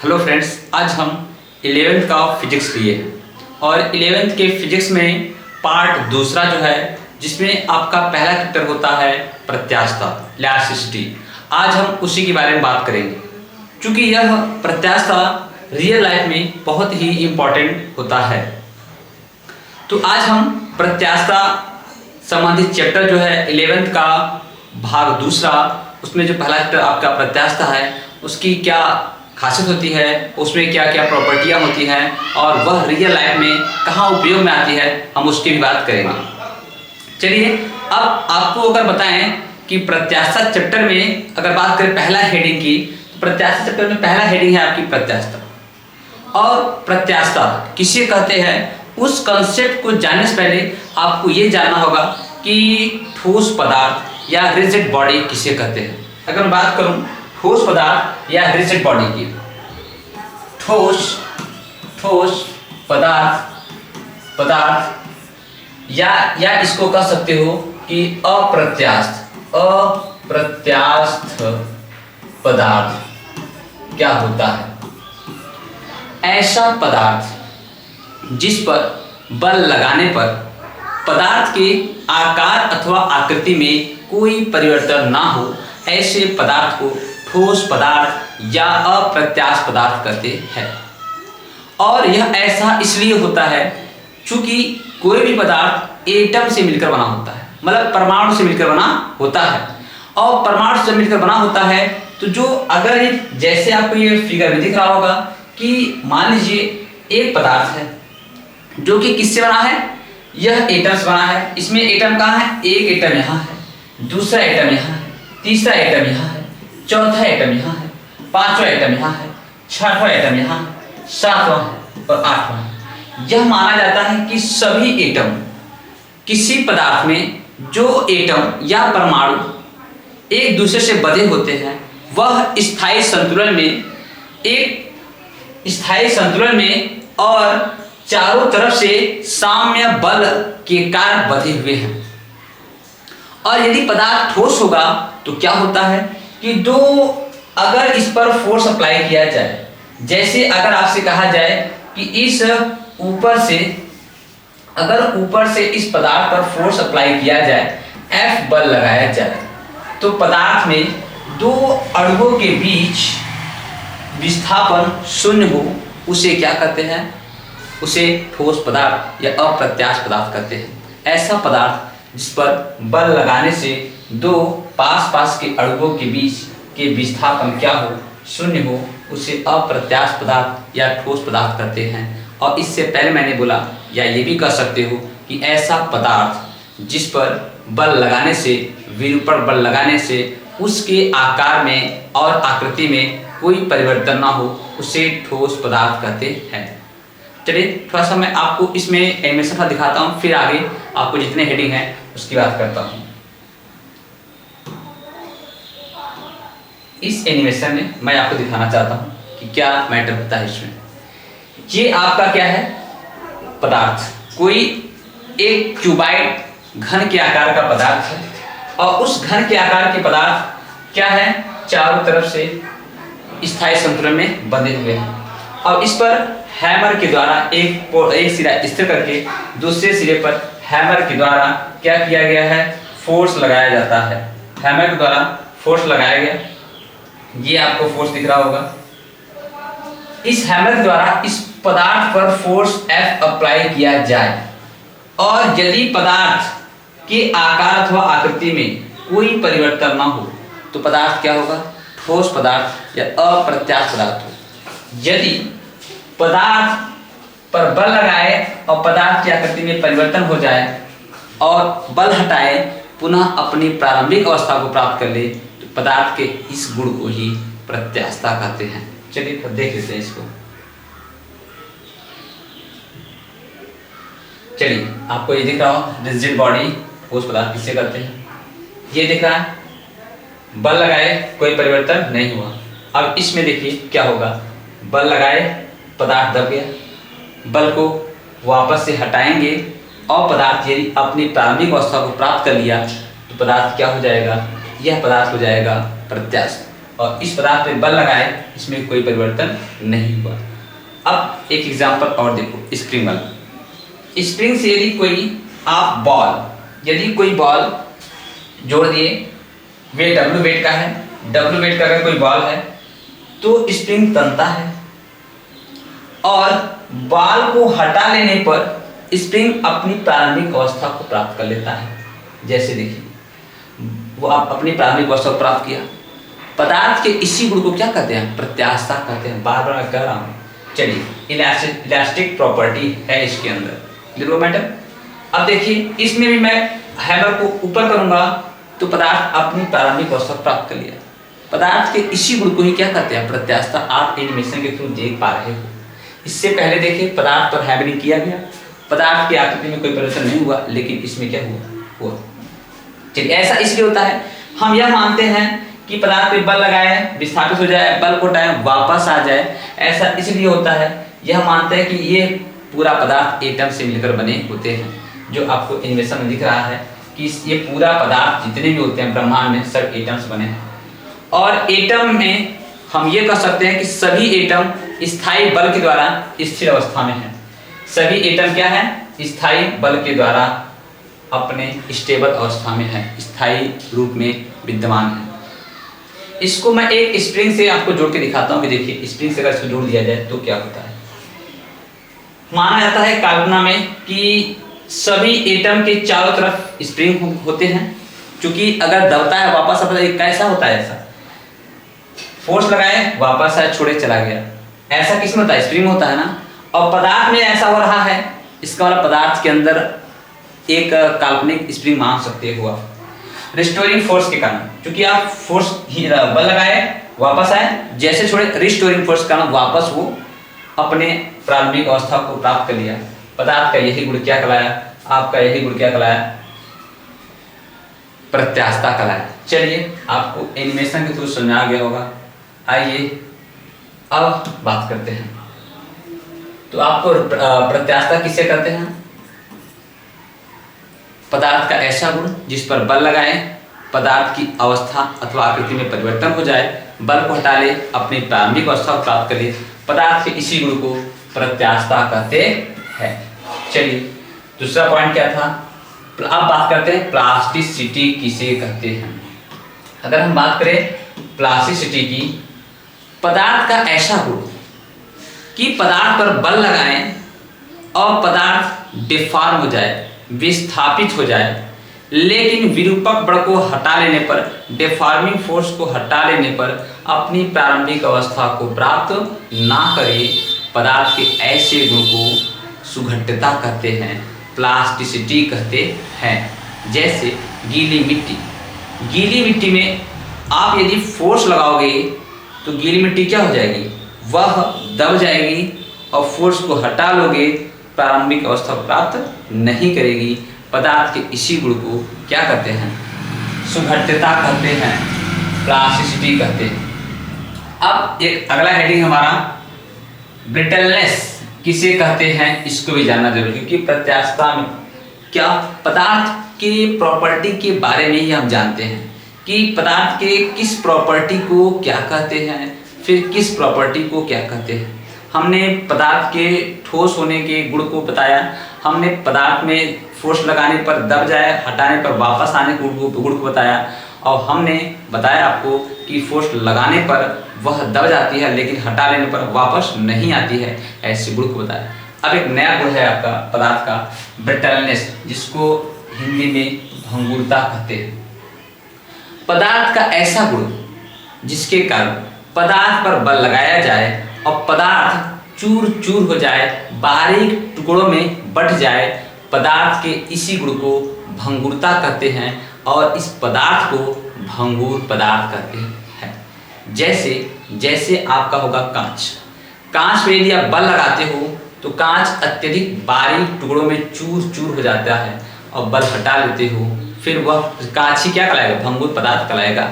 Hello friends, आज हम 11th का फिजिक्स लिए और 11th के फिजिक्स में पार्ट दूसरा जो है जिसमें आपका पहला चैप्टर होता है प्रत्यास्थता, इलास्टिसिटी। आज हम उसी के बारे में बात करेंगे क्योंकि यह प्रत्यास्थता रियल लाइफ में बहुत ही इम्पोर्टेंट होता है। तो आज हम प्रत्यास्थता संबंधित चैप्टर जो है 11th का भाग दूसरा, उसमें जो पहला चैप्टर आपका प्रत्यास्थता है उसकी क्या खासियत होती है, उसमें क्या क्या प्रॉपर्टियां होती हैं और वह रियल लाइफ में कहाँ उपयोग में आती है, हम उसकी भी बात करेंगे। चलिए अब आपको अगर बताएं कि प्रत्यास्थता चैप्टर में अगर बात करें पहला हेडिंग की, तो प्रत्यास्थता चैप्टर में पहला हेडिंग है आपकी प्रत्यास्थता। और प्रत्यास्थता किसे कहते हैं उस कंसेप्ट को जानने से पहले आपको ये जानना होगा कि ठोस पदार्थ या रिजिड बॉडी किसे कहते हैं। अगर मैं बात करूं ठोस पदार्थ या रिजिड बॉडी की, ठोस पदार्थ या इसको कह सकते हो कि अप्रत्यास्थ पदार्थ क्या होता है? ऐसा पदार्थ जिस पर बल लगाने पर पदार्थ के आकार अथवा आकृति में कोई परिवर्तन ना हो, ऐसे पदार्थ को ठोस पदार्थ या अप्रत्यास्थ पदार्थ कहते हैं। और यह ऐसा इसलिए होता है क्योंकि कोई भी पदार्थ एटम से मिलकर बना होता है, मतलब परमाणु से मिलकर बना होता है। और परमाणु से मिलकर बना होता है तो जो अगर जैसे आपको ये फिगर में दिख रहा होगा कि मान लीजिए एक पदार्थ है जो कि किससे बना है, यह एटम से बना है। इसमें एटम कहाँ है? एक एटम यहाँ है, दूसरा एटम यहाँ है, तीसरा एटम यहाँ है, चौथा एटम यहाँ है, पांचवा एटम यहाँ है, छठवां एटम यहाँ है, सातवां है और आठवां है। यह माना जाता है कि सभी एटम किसी पदार्थ में जो एटम या परमाणु एक दूसरे से बंधे होते हैं वह स्थायी संतुलन में और चारों तरफ से साम्य बल के कारण बंधे हुए हैं। और यदि पदार्थ ठोस होगा तो क्या होता है कि अगर इस पर फोर्स अप्लाई किया जाए, जैसे अगर आपसे कहा जाए कि इस ऊपर से इस पदार्थ पर फोर्स अप्लाई किया जाए, F बल लगाया जाए, तो पदार्थ में दो अणुओं के बीच विस्थापन शून्य हो, उसे क्या कहते हैं? उसे ठोस पदार्थ या अप्रत्यास्थ पदार्थ कहते हैं। ऐसा पदार्थ जिस पर बल लगाने से दो पास के अणुओं के बीच के विस्थापन क्या हो, शून्य हो, उसे अप्रत्यास्थ पदार्थ या ठोस पदार्थ कहते हैं। और इससे पहले मैंने बोला या ये भी कह सकते हो कि ऐसा पदार्थ जिस पर बल लगाने से, विरूपण बल लगाने से उसके आकार में और आकृति में कोई परिवर्तन ना हो, उसे ठोस पदार्थ कहते हैं। चलिए थोड़ा सा मैं आपको इसमें एनिमेशन का दिखाता हूँ, फिर आगे आपको जितने हेडिंग हैं उसकी बात करता हूँ। इस एनिमेशन में मैं आपको दिखाना चाहता हूँ कि क्या मैटर होता है इसमें। ये आपका क्या है? पदार्थ, कोई एक क्यूबाइड घन के आकार का पदार्थ है और उस घन के आकार के पदार्थ क्या है? चारों तरफ से स्थायी संतुलन में बंधे हुए हैं। और इस पर हैमर के द्वारा एक सिरा स्थिर करके दूसरे सिरे पर हैमर के द्वारा क्या किया गया है? फोर्स लगाया जाता है। हैमर के द्वारा फोर्स लगाया गया, ये आपको फोर्स दिख रहा होगा। इस हैमर के द्वारा इस पदार्थ पर फोर्स F अप्लाई किया जाए और यदि पदार्थ के आकार अथवा आकृति में कोई परिवर्तन ना हो तो पदार्थ क्या होगा? ठोस पदार्थ या अप्रत्यास्थ पदार्थ हो। यदि पदार्थ पर बल लगाए और पदार्थ की आकृति में परिवर्तन हो जाए और बल हटाए पुनः अपनी प्रारंभिक अवस्था को प्राप्त कर ले तो पदार्थ के इस गुण को ही प्रत्यास्थता कहते हैं। चलिए तो देख लेते हैं इसको। चलिए आपको ये दिख रहा हो रिजिड बॉडी, ठोस पदार्थ किसे कहते हैं? ये दिख रहा है, बल लगाए कोई परिवर्तन नहीं हुआ। अब इसमें देखिए क्या होगा, बल लगाए पदार्थ दब गया, बल को वापस से हटाएंगे और पदार्थ यदि अपनी प्रारंभिक अवस्था को प्राप्त कर लिया तो पदार्थ क्या हो जाएगा? यह पदार्थ हो जाएगा प्रत्यास्थ। और इस पदार्थ पे बल लगाए, इसमें कोई परिवर्तन नहीं हुआ। अब एक एग्जांपल और देखो, स्प्रिंग वाला। स्प्रिंग से यदि कोई बॉल जोड़ दिए, वेट W वेट का है, W वेट का अगर कोई बॉल है तो स्प्रिंग तनता है, और बॉल को हटा लेने पर स्प्रिंग अपनी प्रारंभिक अवस्था को प्राप्त कर लेता है। जैसे देखिए, वो आप अपनी प्रारंभिक अवस्था को प्राप्त किया। पदार्थ के इसी गुण को क्या कहते हैं? प्रत्यास्थता कहते हैं। बार बार कह रहा हूँ। चलिए, इलास्टिक प्रॉपर्टी है इसके अंदर, देखो मैडम। अब देखिए, इसमें भी मैं हैमर को ऊपर करूंगा तो पदार्थ अपनी प्रारंभिक अवस्था प्राप्त कर लिया। पदार्थ के इसी गुण को ही क्या कहते हैं? प्रत्यास्थता। आप एनिमेशन के थ्रू देख पा रहे हो। इससे पहले देखिए, पदार्थ पर हैमरिंग किया गया, पदार्थ की आकृति में कोई परिवर्तन नहीं हुआ, लेकिन इसमें क्या हुआ। चलिए, ऐसा इसलिए होता है, हम यह मानते हैं कि पदार्थ पे बल लगाए, विस्थापित हो जाए, बल को हटाए, वापस आ जाए। ऐसा इसलिए होता है, यह मानते हैं कि ये पूरा पदार्थ एटम से मिलकर बने होते हैं। जो आपको एनिमेशन में दिख रहा है कि ये पूरा पदार्थ जितने भी होते हैं ब्रह्मांड में, सब एटम से बने हैं। और एटम में हम ये कह सकते हैं कि सभी एटम स्थायी बल के द्वारा स्थिर अवस्था में है। सभी एटम क्या है? स्थायी बल के द्वारा अपने स्टेबल अवस्था में है, स्थायी रूप में विद्यमान है। इसको मैं एक स्प्रिंग से आपको जोड़ के दिखाता हूँ कि देखिए, स्प्रिंग से अगर इसको जोड़ दिया जाए तो क्या होता है। माना जाता है कल्पना में कि सभी एटम के चारों तरफ स्प्रिंग होते हैं, क्योंकि अगर दबता है वापस आता है, कैसा होता है? ऐसा फोर्स लगाए, वापस आए, छोड़े, चला गया। ऐसा किसमें होता है? स्प्रिंग होता है ना। और पदार्थ में ऐसा हो रहा है, इसका मतलब पदार्थ के अंदर एक काल्पनिक स्प्रिंग मान सकते हो आप, रिस्टोरिंग फोर्स के कारण। क्योंकि आप फोर्स बल लगाए, वापस आए, जैसे छोड़े, रिस्टोरिंग फोर्स के कारण वापस वो अपने प्रारंभिक अवस्था को प्राप्त कर लिया। पदार्थ का यही गुण क्या कहलाया? आपका यही गुण क्या कहलाया? प्रत्यास्थता कहलाया। चलिए, आपको एनिमेशन के थ्रू समझ आ गया होगा। आइए अब बात करते हैं। तो आपको प्रत्यास्थता किससे करते हैं? पदार्थ का ऐसा गुण जिस पर बल लगाए, पदार्थ की अवस्था अथवा आकृति में परिवर्तन हो जाए, बल को हटा ले, अपनी प्रारंभिक अवस्था को प्राप्त कर ले, पदार्थ के इसी गुण को प्रत्यास्थता कहते हैं। चलिए, दूसरा पॉइंट क्या था? अब बात करते हैं प्लास्टिसिटी किसे कहते हैं। अगर हम बात करें प्लास्टिसिटी की, पदार्थ का ऐसा गुण कि पदार्थ पर बल लगाएं और पदार्थ डिफॉर्म हो जाए, विस्थापित हो जाए, लेकिन विरूपक बल को हटा लेने पर, डिफॉर्मिंग फोर्स को हटा लेने पर अपनी प्रारंभिक अवस्था को प्राप्त ना करे, पदार्थ के ऐसे गुण को सुघट्टता कहते हैं, प्लास्टिसिटी कहते हैं। जैसे गीली मिट्टी में आप यदि फोर्स लगाओगे तो गीली मिट्टी क्या हो जाएगी? वह दब जाएगी, और फोर्स को हटा लोगे, प्रारंभिक अवस्था प्राप्त नहीं करेगी। पदार्थ के इसी गुण को क्या कहते हैं? सुघट्टता कहते हैं, प्लास्टिसिटी कहते हैं। अब एक अगला हेडिंग हमारा ब्रिटलनेस किसे कहते हैं, इसको भी जानना जरूरी, क्योंकि प्रत्यास्थता में क्या पदार्थ की प्रॉपर्टी के बारे में ही हम जानते हैं कि पदार्थ के किस प्रॉपर्टी को क्या कहते हैं, फिर किस प्रॉपर्टी को क्या कहते हैं। हमने पदार्थ के ठोस होने के गुण को बताया, हमने पदार्थ में फोर्स लगाने पर दब जाए, हटाने पर वापस आने के गुण को बताया, और हमने बताया आपको कि फोर्स लगाने पर वह दब जाती है, लेकिन हटा लेने पर वापस नहीं आती है, ऐसे गुण को बताया। अब एक नया गुण है आपका पदार्थ का, ब्रिटलनेस, जिसको हिंदी में भंगुरता कहते हैं। पदार्थ का ऐसा गुण जिसके कारण पदार्थ पर बल लगाया जाए और पदार्थ चूर चूर हो जाए, बारीक टुकड़ों में बट जाए, पदार्थ के इसी गुण को भंगुरता कहते हैं, और इस पदार्थ को भंगुर पदार्थ कहते हैं। जैसे आपका होगा कांच पे यदि आप बल लगाते हो तो कांच अत्यधिक बारीक टुकड़ों में चूर चूर हो जाता है, और बल हटा लेते हो, फिर वह कांच ही क्या कहलाएगा? भंगुर पदार्थ कहलाएगा।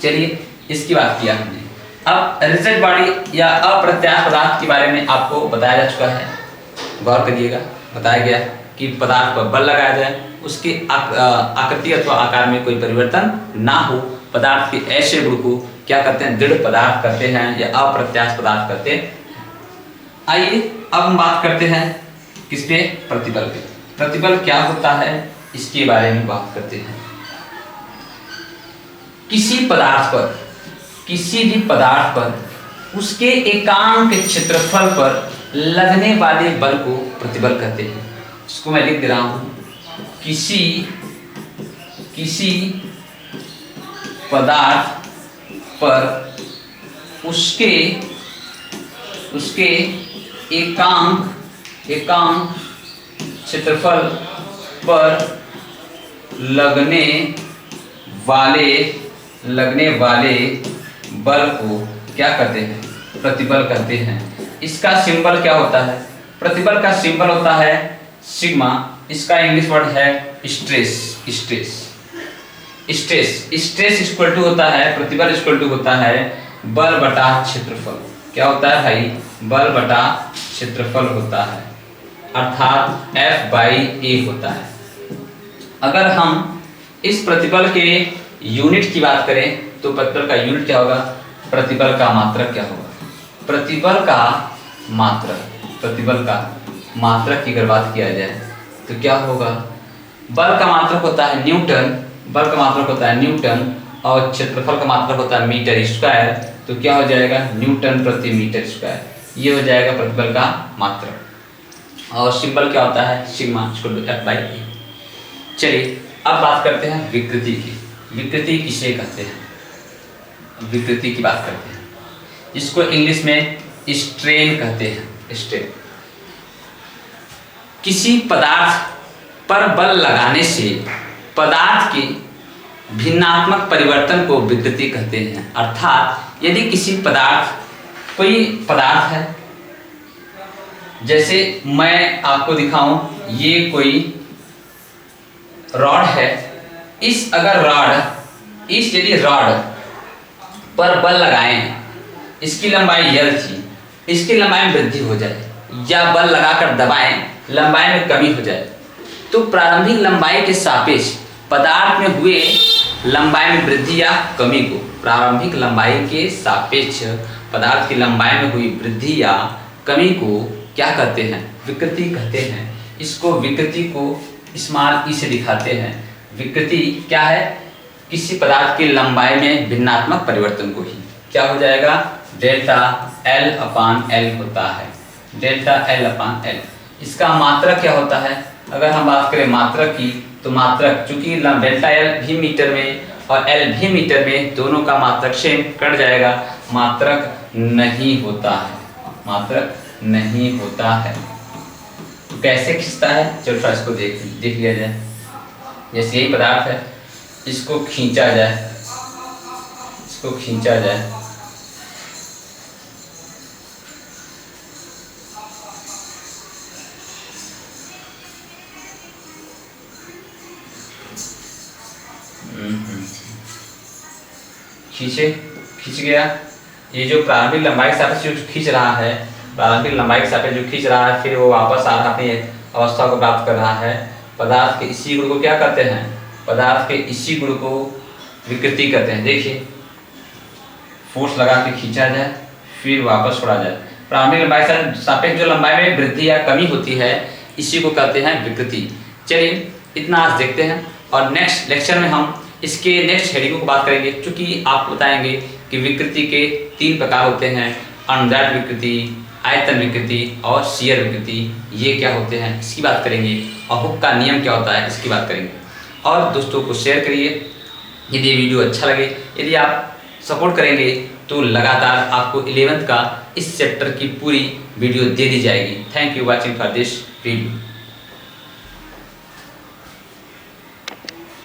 चलिए, इसकी बात किया हमने। अब रिजिड बॉडी या अप्रत्यास्थ पदार्थ के बारे में आपको बताया जा चुका है। गौर करिएगा, बताया गया कि पदार्थ पर बल लगाया जाए, उसकी आकृति अथवा आकार में कोई परिवर्तन ना हो, पदार्थ के ऐसे गुण को क्या करते हैं, दृढ़ पदार्थ करते हैं या अप्रत्यास्थ पदार्थ करते हैं। आइए अब हम बात करते हैं किस पे, प्रतिबल पे। प्रतिबल क्या होता है इसके बारे में बात करते हैं। किसी पदार्थ पर, किसी भी पदार्थ पर उसके एकांक क्षेत्रफल पर लगने वाले बल को प्रतिबल कहते हैं। इसको मैं लिख दे रहा हूं, किसी पदार्थ पर उसके एकांक क्षेत्रफल पर लगने वाले बल को क्या कहते हैं, प्रतिबल कहते हैं। इसका सिंबल क्या होता है, प्रतिबल का सिंबल होता है सिग्मा। इसका इंग्लिश वर्ड है स्ट्रेस। स्ट्रेस इक्वल टू होता है, प्रतिबल इक्वल टू होता है बल बटा क्षेत्रफल। क्या होता है भाई, बल बटा क्षेत्रफल होता है, अर्थात F/A होता है। अगर हम इस प्रतिबल के यूनिट की बात करें तो प्रतिबल का यूनिट क्या होगा, प्रतिबल का मात्रक क्या होगा, प्रतिबल का मात्रक की अगर बात किया जाए तो क्या होगा, बल का मात्रक होता है न्यूटन, और क्षेत्रफल का मात्रक होता है मीटर स्क्वायर। तो क्या हो जाएगा, न्यूटन प्रति मीटर स्क्वायर। ये हो जाएगा प्रतिबल का मात्रक। और सिंबल क्या होता है, सिग्मा F/A। चलिए अब बात करते हैं विकृति की। विकृति किसे कहते हैं, विकृति की बात करते हैं, इसको इंग्लिश में स्ट्रेन कहते हैं, स्ट्रेन। किसी पदार्थ पर बल लगाने से पदार्थ के भिन्नात्मक परिवर्तन को विकृति कहते हैं। अर्थात यदि किसी पदार्थ, कोई पदार्थ है, जैसे मैं आपको दिखाऊं, ये कोई रॉड है, यदि रॉड पर बल लगाएं, इसकी लंबाई L थी, इसकी लंबाई में वृद्धि हो जाए, या बल लगाकर दबाएं, लंबाई में कमी हो जाए, तो प्रारंभिक लंबाई के सापेक्ष पदार्थ में हुए लंबाई में वृद्धि या कमी को, प्रारंभिक लंबाई के सापेक्ष पदार्थ की लंबाई में हुई वृद्धि या कमी को क्या कहते हैं, विकृति कहते हैं। इसको विकृति को स्मॉल ई से दिखाते हैं। विकृति क्या है, किसी पदार्थ की लंबाई में भिन्नात्मक परिवर्तन को ही क्या हो जाएगा, डेल्टा L/L होता है, डेल्टा L/L। इसका मात्रक क्या होता है, अगर हम बात करें मात्रक की, तो मात्रक चूंकि डेल्टा L भी मीटर में और L भी मीटर में, दोनों का मात्रक सेम कट जाएगा, मात्रक नहीं होता है। तो कैसे खींचता है, चलो थोड़ा इसको देख लिया जाए। जैसे यही पदार्थ है, इसको खींचा जाए, खींच गया। ये जो प्रारंभिक लंबाई के सापेक्ष जो खींच रहा है, फिर वो वापस आ रहा अपनी अवस्था को प्राप्त कर रहा है। पदार्थ के इसी गुण को क्या करते हैं, पदार्थ के इसी गुण को विकृति कहते हैं। देखिए, फोर्स लगा के खींचा जाए, फिर वापस छोड़ा जाए, प्रारंभिक लंबाई से सापेक्ष जो लंबाई में वृद्धि या कमी होती है, इसी को कहते हैं विकृति। चलिए इतना आज देखते हैं, और नेक्स्ट लेक्चर में हम इसके नेक्स्ट हेडिंग को बात करेंगे, क्योंकि आप बताएंगे कि विकृति के 3 प्रकार होते हैं, अनुदैर्ध्य विकृति, आयतन विकृति और शियर विकृति। ये क्या होते हैं इसकी बात करेंगे, और हुक का नियम क्या होता है इसकी बात करेंगे। और दोस्तों को शेयर करिए यदि ये वीडियो अच्छा लगे। यदि आप सपोर्ट करेंगे तो लगातार आपको 11th का इस चैप्टर की पूरी वीडियो दे दी जाएगी। Thank you watching for this video.